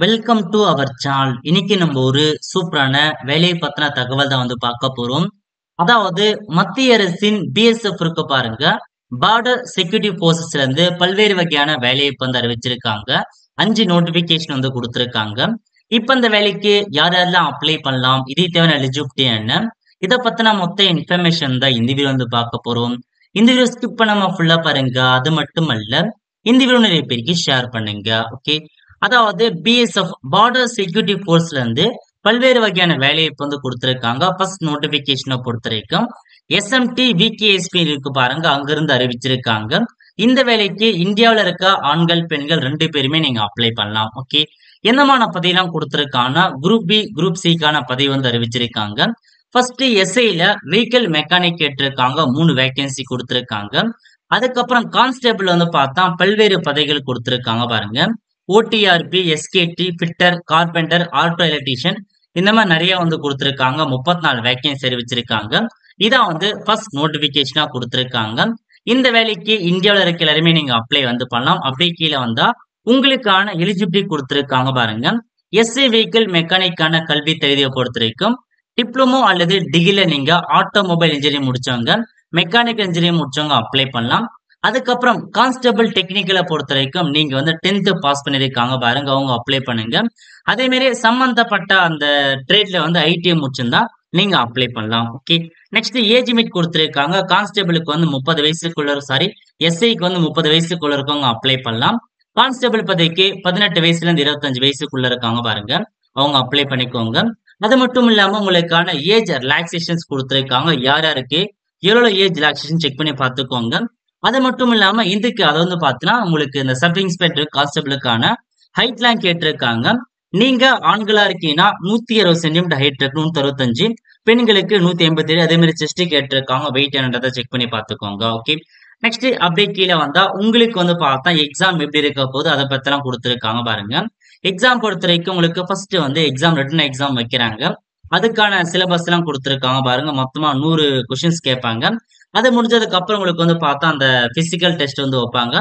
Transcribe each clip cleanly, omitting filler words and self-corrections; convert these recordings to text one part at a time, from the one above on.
Welcome to our channel. இன்னைக்கு நம்ம ஒரு சூப்பரான வேலையை பத்தின தகவல் தான் பார்க்க போறோம். அதாவது மத்திய அரசின் பிஎஸ்எஃப் இருக்கு பாருங்க, பார்டர் செக்யூரிட்டி போர்சஸ்ல இருந்து பல்வேறு வகையான வேலையை அறிவிச்சிருக்காங்க. 5 நோட்டிபிகேஷன் கொடுத்திருக்காங்க. இப்ப இந்த வேலைக்கு யார் யாரெல்லாம் அப்ளை பண்ணலாம், இதை தேவையான எலிஜிபிலிட்டி என்ன, இதை பத்தின மொத்த இன்ஃபர்மேஷன் தான் இந்த வீடியோ பார்க்க போறோம். இந்த வீடியோ ஸ்கிப் பண்ணாம ஃபுல்லா பாருங்க. அது மட்டும் அல்ல, இந்த வீடியோ நிறைய பேருக்கு ஷேர் பண்ணுங்க. ஓகே, அதாவது பிஎஸ்எஃப் பார்டர் செக்யூரிட்டி போர்ஸ்ல இருந்து பல்வேறு வகையான வேலையை கொடுத்திருக்காங்க. ஃபர்ஸ்ட் நோட்டிபிகேஷனை பொறுத்த வரைக்கும் எஸ்எம்டி விகேஎஸ்பி இருக்கு பாருங்க, அங்கிருந்து அறிவிச்சிருக்காங்க. இந்த வேலைக்கு இந்தியாவில் இருக்க ஆண்கள் பெண்கள் 2 பேருமே நீங்க அப்ளை பண்ணலாம். ஓகே, என்னமான பதவியெல்லாம் கொடுத்திருக்காங்கன்னா குரூப் பி குரூப் சிக்கான பதவி அறிவிச்சிருக்காங்க. ஃபர்ஸ்ட் எஸ்ஐல வெஹிக்கிள் மெக்கானிக் கேட்டிருக்காங்க, 3 வேகன்சி கொடுத்திருக்காங்க. அதுக்கப்புறம் கான்ஸ்டேபிள் பார்த்தா பல்வேறு பதவிகள் கொடுத்திருக்காங்க பாருங்க. ODRP, SKD, fitter, carpenter, auto electrician, இந்த மாதிரி நிறைய கொடுத்திருக்காங்க. 34 வேகன்சி அறிவிச்சிருக்காங்க. இதான் ஃபர்ஸ்ட் நோட்டிபிகேஷனா கொடுத்திருக்காங்க. இந்த வேலைக்கு இந்தியாவில் இருக்க எல்லாருமே நீங்க அப்ளை பண்ணலாம். அப்படியே கீழே வந்தா உங்களுக்கான எலிஜிபிலிட்டி கொடுத்திருக்காங்க பாருங்க. எஸ்ஐ வெஹிக்கிள் மெக்கானிக்கான கல்வி தகுதியை பொறுத்த வரைக்கும் டிப்ளமோ அல்லது டிகிரில நீங்க ஆட்டோமொபைல் இன்ஜினியரிங் முடிச்சவங்க, மெக்கானிக்கல் இன்ஜினியரிங் முடிச்சவங்க அப்ளை பண்ணலாம். அதுக்கப்புறம் கான்ஸ்டபிள் டெக்னிக்கலை பொறுத்த வரைக்கும் நீங்க 10th பாஸ் பண்ணிருக்காங்க பாருங்க, அவங்க அப்ளை பண்ணுங்க. அதே மாதிரி சம்பந்தப்பட்ட அந்த ட்ரேட்ல ஐடிஐ முடிச்சிருந்தா நீங்க அப்ளை பண்ணலாம். ஓகே, நெக்ஸ்ட் ஏஜ் லிமிட் கொடுத்திருக்காங்க. கான்ஸ்டபிளுக்கு 30 வயசுக்குள்ள, எஸ்ஐக்கு 30 வயசுக்குள்ள இருக்கவங்க அப்ளை பண்ணலாம். கான்ஸ்டபிள் பதவிக்கு 18 வயசுல இருந்து 25 வயசுக்குள்ள இருக்காங்க பாருங்க, அவங்க அப்ளை பண்ணிக்கோங்க. அது மட்டும் இல்லாம உங்களுக்கான ஏஜ் ரிலாக்ஸேஷன்ஸ் கொடுத்திருக்காங்க. யார் யாருக்கு எவ்வளவு ஏஜ் ரிலாக்ஸேஷன் செக் பண்ணி பார்த்துக்கோங்க. அது மட்டும் இல்லாம இதுக்கு அதை பாத்தீங்கன்னா உங்களுக்கு இந்த சப் இன்ஸ்பெக்டர் கான்ஸ்டபிளுக்கான ஹைட்லாம் கேட்டிருக்காங்க. நீங்க ஆண்களா இருக்கீங்கன்னா 160 சென்டிமீட்டர் ஹைட் இருக்கு, 165. பெண்களுக்கு 187. அதே மாதிரி செஸ்ட் கேட்டிருக்காங்க. வெயிட் என்னன்றதை செக் பண்ணி பார்த்துக்கோங்க. ஓகே, நெக்ஸ்ட் அப்படியே கீழே வந்தா உங்களுக்கு பார்த்தா எக்ஸாம் எப்படி இருக்க போது அதை பத்திலாம் கொடுத்துருக்காங்க பாருங்க. எக்ஸாம் பொறுத்த வரைக்கும் உங்களுக்கு ஃபர்ஸ்ட் எக்ஸாம் ரிட்டன் எக்ஸாம் வைக்கிறாங்க. அதுக்கான சிலபஸ் எல்லாம் கொடுத்துருக்காங்க பாருங்க. மொத்தமா 100 கொஸ்டின்ஸ் கேட்பாங்க. அது முடிஞ்சதுக்கு அப்புறம் உங்களுக்கு பார்த்தா அந்த பிசிக்கல் டெஸ்ட் வைப்பாங்க.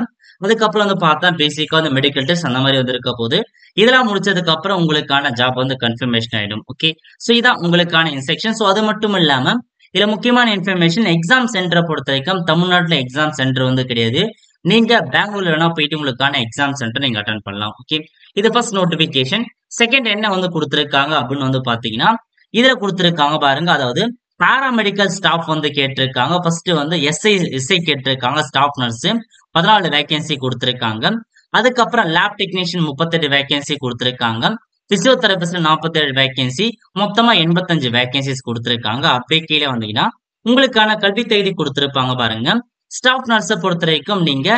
அதுக்கப்புறம் பார்த்தா பேசிக்கா மெடிக்கல் டெஸ்ட் அந்த மாதிரி இருக்க போது. இதெல்லாம் முடிச்சதுக்கு அப்புறம் உங்களுக்கான ஜாப் கன்ஃபர்மேஷன் ஆயிடும். ஓகே, சோ இதான் உங்களுக்கான இன்ஸ்ட்ரக்ஷன். சோ அது மட்டும் இல்லாம இதுல முக்கியமான இன்ஃபர்மேஷன், எக்ஸாம் சென்டரை பொறுத்த வரைக்கும் தமிழ்நாட்டுல எக்ஸாம் சென்டர் கிடையாது. நீங்க பெங்களூர்ல வேணா போயிட்டு உங்களுக்கான எக்ஸாம் சென்டர் நீங்க அட்டன் பண்ணலாம். ஓகே, இது ஃபர்ஸ்ட் நோட்டிபிகேஷன். செகண்ட் என்ன கொடுத்திருக்காங்க அப்படின்னு பாத்தீங்கன்னா இதுல கொடுத்திருக்காங்க பாருங்க. அதாவது பாராமெடிக்கல் ஸ்டாஃப் கேட்டிருக்காங்க. ஃபர்ஸ்ட் எஸ்ஐ கேட்டிருக்காங்க, ஸ்டாஃப் நர்ஸ் 14 வேகன்சி கொடுத்திருக்காங்க. அதுக்கப்புறம் லேப் டெக்னீஷியன் 38 வேகன்சி கொடுத்திருக்காங்க. பிசியோதெரபிஸ்ட் 47 வேகன்சி, மொத்தமா 85 வேகன்சிஸ் கொடுத்திருக்காங்க. அப்படியே கீழே வந்தீங்கன்னா உங்களுக்கான கல்வி தகுதி கொடுத்திருப்பாங்க பாருங்க. ஸ்டாஃப் நர்ஸை பொறுத்த வரைக்கும் நீங்க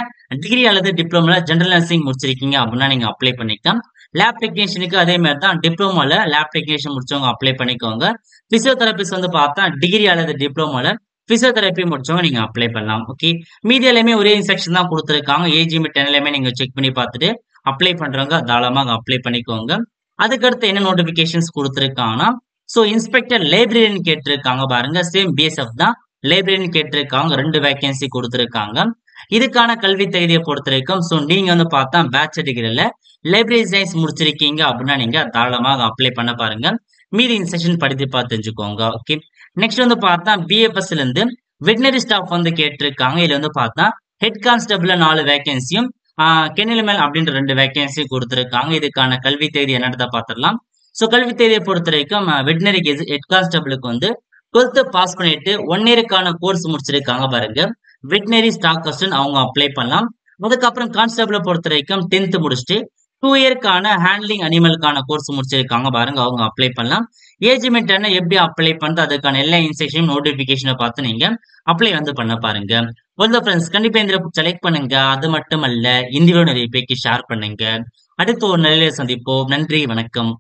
டிகிரி அல்லது டிப்ளமோல ஜெனரல் நர்சிங் முடிச்சிருக்கீங்க அப்படின்னா நீங்க அப்ளை பண்ணிக்கலாம். லேப் டெக்னீஷியனுக்கு அதே மாதிரி தான், டிப்ளமோல லேப் டெக்னீஷியன் முடிச்சவங்க அப்ளை பண்ணிக்கோங்க. பிசியோதெரபிஸ்ட் பார்த்தா டிகிரி அல்லது டிப்ளமோல பிசியோதெரபி முடிச்சவங்க நீங்க அப்ளை பண்ணலாம். ஓகே, மீதி எல்லாமே ஒரே இன்ஸ்ட்ரக்ஷன் தான் கொடுத்திருக்காங்க. ஏஜ் லிமிட் எல்லாமே நீங்க செக் பண்ணி பார்த்துட்டு அப்ளை பண்றவங்க தாராளமாக அப்ளை பண்ணிக்கோங்க. அதுக்கடுத்து என்ன நோட்டிபிகேஷன்ஸ் கொடுத்திருக்காங்கன்னா, சோ இன்ஸ்பெக்டர் லைப்ரரியன் கேட்டிருக்காங்க பாருங்க. சேம் பிஎஸ்எஃப் தான், லைப்ரரியன் கேட்டிருக்காங்க. 2 வேகன்சி கொடுத்திருக்காங்க. இதுக்கான கல்வி தகுதியை பொறுத்த வரைக்கும் சோ நீங்க பார்த்தா பேச்சுலர் டிகிரில லைப்ரரி சயின்ஸ் முடிச்சிருக்கீங்க அப்படின்னா நீங்க தாராளமாக அப்ளை பண்ண பாருங்க. மீதி இன்ஸ்ட்ரக்ஷன் படித்து பார்த்து தெரிஞ்சுக்கோங்க. ஓகே, நெக்ஸ்ட் பார்த்தா பிஎஃப்எஸ்ல இருந்து வெட்டினரி ஸ்டாஃப் கேட்டிருக்காங்க. இதுல பார்த்தா ஹெட் கான்ஸ்டபிள் 4 வேகன்சியும், கெனில்மேல் அப்படின்ற 2 வேகன்சி கொடுத்திருக்காங்க. இதுக்கான கல்வி தேதி என்னன்றதை பார்த்துடலாம். சோ கல்வி தேதியை பொறுத்த வரைக்கும் வெட்டினரி ஹெட் கான்ஸ்டபிளுக்கு 12th பாஸ் பண்ணிட்டு 1 இயருக்கான கோர்ஸ் முடிச்சிருக்காங்க பாருங்க. வெட்டினரி ஸ்டாக் கஸ்டன் அவங்க அப்ளை பண்ணலாம். அதுக்கப்புறம் கான்ஸ்டபிளை பொறுத்த வரைக்கும் 10th முடிச்சுட்டு 2 இயருக்கான ஹேண்ட்லிங் அனிமலுக்கான கோர்ஸ் முடிச்சிருக்காங்க பாருங்க, அவங்க அப்ளை பண்ணலாம். ஏஜ் லிமிட் என்ன, எப்படி அப்ளை பண்ணது, அதுக்கான எல்லா இன்ஸ்ட்ரக்ஷன் நோட்டிபிகேஷனை பார்த்து நீங்க அப்ளை பண்ண பாருங்க. ஃப்ரெண்ட்ஸ், கண்டிப்பா இந்த செலக்ட் பண்ணுங்க. அது மட்டும் அல்ல, இந்த வீடியோ நிறைய பேருக்கு ஷேர் பண்ணுங்க. அடுத்து ஒரு நிலையில சந்திப்போம். நன்றி, வணக்கம்.